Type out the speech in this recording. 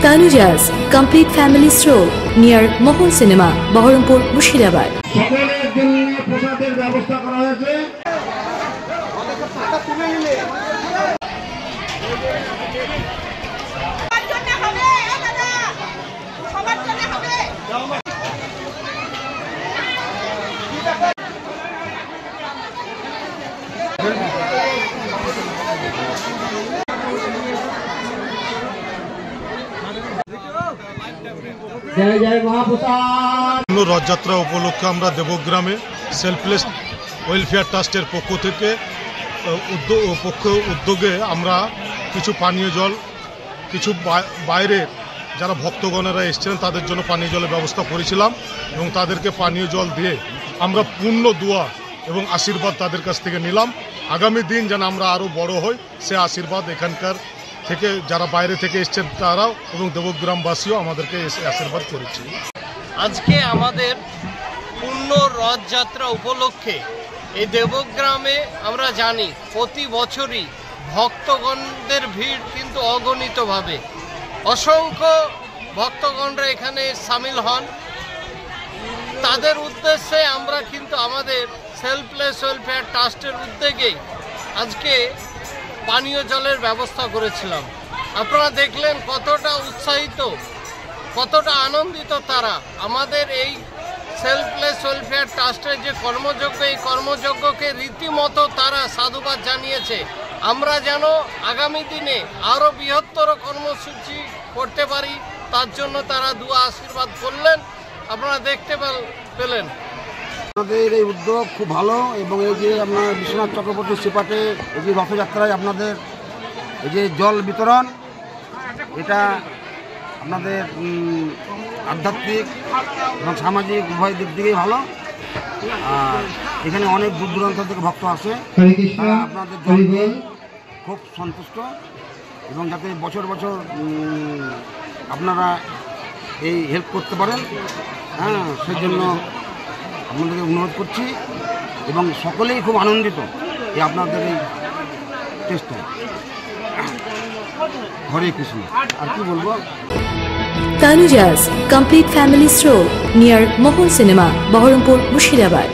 Tanujas Complete Family Stroll near Mohol Cinema, Baharampur, Murshidabad. সকলের জন্য প্রসাদের ব্যবস্থা করা হয়েছে। রথযাত্রা উপলক্ষে আমরা দেবগ্রামে সেলফলেস ওয়েলফেয়ার ট্রাস্টের পক্ষ থেকে উদ্যোগে আমরা কিছু পানীয় জল, কিছু বাইরের যারা ভক্তগণেরা এসেছিলেন তাদের জন্য পানীয় জলের ব্যবস্থা করেছিলাম এবং তাদেরকে পানীয় জল দিয়ে আমরা পূর্ণ দোয়া এবং আশীর্বাদ তাদের কাছ থেকে নিলাম। আগামী দিন যেন আমরা আরও বড় হই সে আশীর্বাদ এখানকার থেকে যারা বাইরে থেকে এসছেন তারাও এবং দেবগ্রামবাসীও আমাদেরকে আশীর্বাদ করেছে। আজকে আমাদের পূর্ণ রথযাত্রা উপলক্ষে এই দেবগ্রামে আমরা জানি প্রতি বছরই ভক্তগণদের ভিড় কিন্তু অগণিতভাবে, অসংখ্য ভক্তগণরা এখানে সামিল হন। তাদের উদ্দেশ্যে আমরা কিন্তু আমাদের সেলফলেস ওয়েলফেয়ার ট্রাস্টের উদ্যোগে আজকে পানীয় জলের ব্যবস্থা করেছিলাম। আপনারা দেখলেন কতটা উৎসাহিত, কতটা আনন্দিত তারা। আমাদের এই সেলফলেস ওয়েলফেয়ার ট্রাস্টের যে কর্মযজ্ঞ, এই কর্মযজ্ঞকে রীতিমতো তারা সাধুবাদ জানিয়েছে। আমরা যেন আগামী দিনে আরও বৃহত্তর কর্মসূচি করতে পারি তার জন্য তারা দুয়া আশীর্বাদ করলেন, আপনারা দেখতে পেলেন। আপনাদের এই উদ্যোগ খুব ভালো এবং এই যে আপনার বিশ্বনাথ চক্রবর্তী সিপাটে এই যে রথযাত্রায় আপনাদের এই যে জল বিতরণ, এটা আপনাদের আধ্যাত্মিক এবং সামাজিক উভয় দিক থেকেই ভালো। আর এখানে অনেক দূর দূরান্ত থেকে ভক্ত আসে, তারা আপনাদের জল দিয়ে খুব সন্তুষ্ট এবং যাতে বছর বছর আপনারা এই হেল্প করতে পারেন, সেই জন্য আপনাদেরকে অনুরোধ করছি এবং সকলেই খুব আনন্দিত এই আপনাদের এই চেষ্টায়। হরে কৃষ্ণ। আর কি বলবো? Tanujas Complete Family Stroll near Mohol Cinema, Baharampur, Murshidabad.